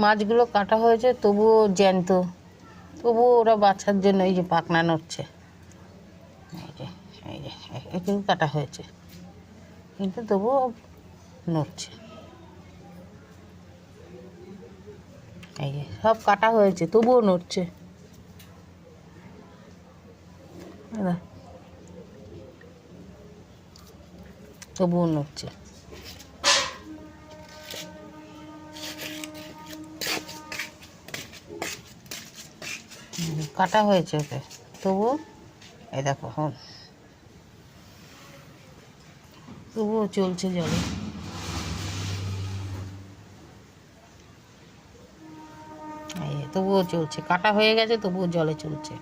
মাছগুলো কাটা হয়েছে, তবুও জ্যান্ত, তবুও ওরা বাচ্চার জন্য এই যে পাখনা নড়ছে। এই যে এই যে এগুলো কাটা হয়েছে, কিন্তু তবুও নড়ছে। এই যে সব কাটা হয়েছে, তবুও নড়ছে। তবুও নড়ছে। কাটা হয়েছে ওকে, তবুও এই দেখো তবুও চলছে জলে। এই তবুও চলছে, কাটা হয়ে গেছে তবুও জলে চলছে।